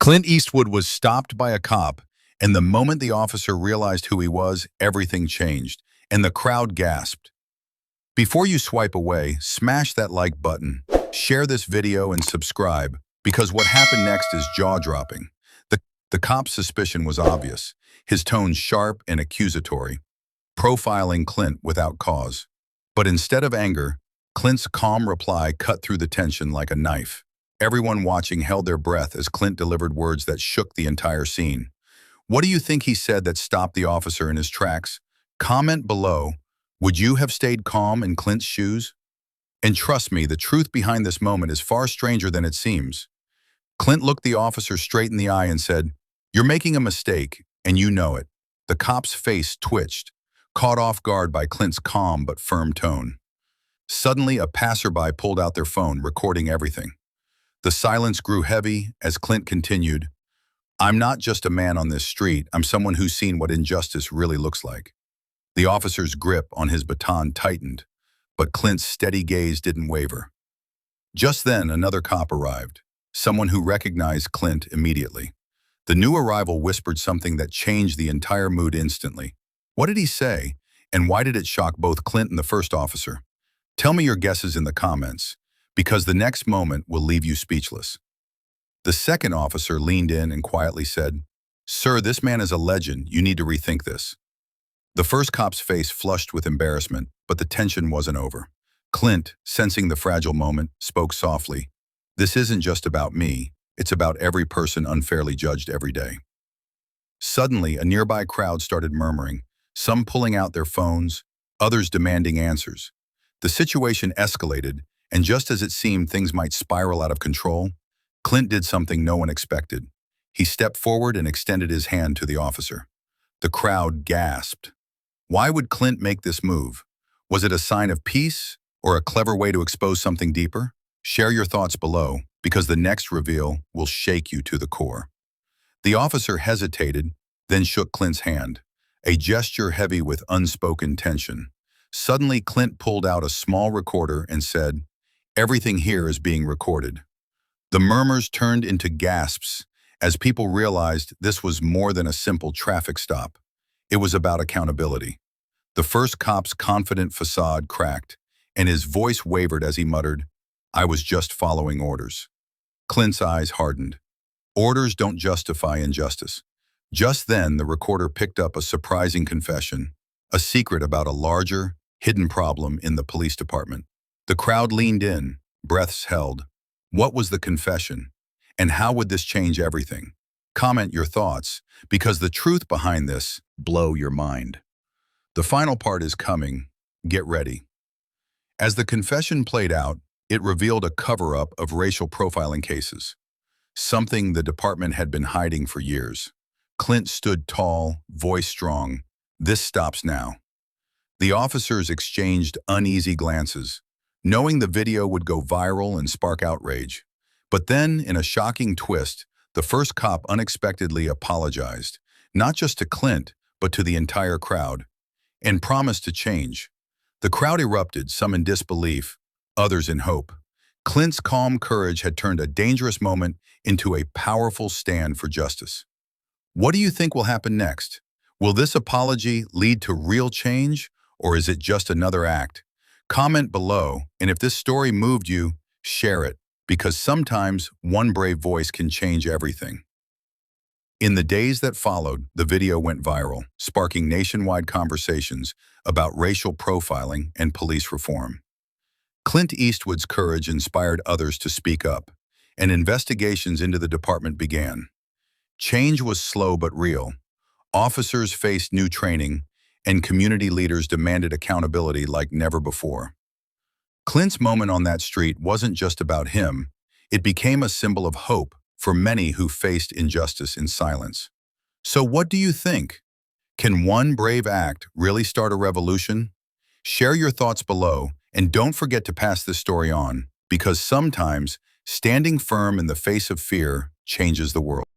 Clint Eastwood was stopped by a cop, and the moment the officer realized who he was, everything changed, and the crowd gasped. Before you swipe away, smash that like button, share this video, and subscribe, because what happened next is jaw-dropping. The cop's suspicion was obvious, his tone sharp and accusatory, profiling Clint without cause. But instead of anger, Clint's calm reply cut through the tension like a knife. Everyone watching held their breath as Clint delivered words that shook the entire scene. What do you think he said that stopped the officer in his tracks? Comment below. Would you have stayed calm in Clint's shoes? And trust me, the truth behind this moment is far stranger than it seems. Clint looked the officer straight in the eye and said, "You're making a mistake, and you know it." The cop's face twitched, caught off guard by Clint's calm but firm tone. Suddenly, a passerby pulled out their phone, recording everything. The silence grew heavy as Clint continued, "I'm not just a man on this street, I'm someone who's seen what injustice really looks like." The officer's grip on his baton tightened, but Clint's steady gaze didn't waver. Just then, another cop arrived, someone who recognized Clint immediately. The new arrival whispered something that changed the entire mood instantly. What did he say, and why did it shock both Clint and the first officer? Tell me your guesses in the comments, because the next moment will leave you speechless. The second officer leaned in and quietly said, "Sir, this man is a legend. You need to rethink this." The first cop's face flushed with embarrassment, but the tension wasn't over. Clint, sensing the fragile moment, spoke softly, "This isn't just about me. It's about every person unfairly judged every day." Suddenly, a nearby crowd started murmuring, some pulling out their phones, others demanding answers. The situation escalated, and just as it seemed things might spiral out of control, Clint did something no one expected. He stepped forward and extended his hand to the officer. The crowd gasped. Why would Clint make this move? Was it a sign of peace or a clever way to expose something deeper? Share your thoughts below, because the next reveal will shake you to the core. The officer hesitated, then shook Clint's hand, a gesture heavy with unspoken tension. Suddenly, Clint pulled out a small recorder and said, "Everything here is being recorded." The murmurs turned into gasps as people realized this was more than a simple traffic stop. It was about accountability. The first cop's confident facade cracked, and his voice wavered as he muttered, "I was just following orders." Clint's eyes hardened. Orders don't justify injustice. Just then, the recorder picked up a surprising confession, a secret about a larger, hidden problem in the police department. The crowd leaned in, breaths held. What was the confession? And how would this change everything? Comment your thoughts, because the truth behind this blow your mind. The final part is coming. Get ready. As the confession played out, it revealed a cover-up of racial profiling cases, something the department had been hiding for years. Clint stood tall, voice strong. "This stops now." The officers exchanged uneasy glances, knowing the video would go viral and spark outrage. But then, in a shocking twist, the first cop unexpectedly apologized, not just to Clint, but to the entire crowd, and promised to change. The crowd erupted, some in disbelief, others in hope. Clint's calm courage had turned a dangerous moment into a powerful stand for justice. What do you think will happen next? Will this apology lead to real change, or is it just another act? Comment below, and if this story moved you, share it, because sometimes one brave voice can change everything. In the days that followed, the video went viral, sparking nationwide conversations about racial profiling and police reform. Clint Eastwood's courage inspired others to speak up, and investigations into the department began. Change was slow but real. Officers faced new training, and community leaders demanded accountability like never before. Clint's moment on that street wasn't just about him. It became a symbol of hope for many who faced injustice in silence. So what do you think? Can one brave act really start a revolution? Share your thoughts below, and don't forget to pass this story on, because sometimes standing firm in the face of fear changes the world.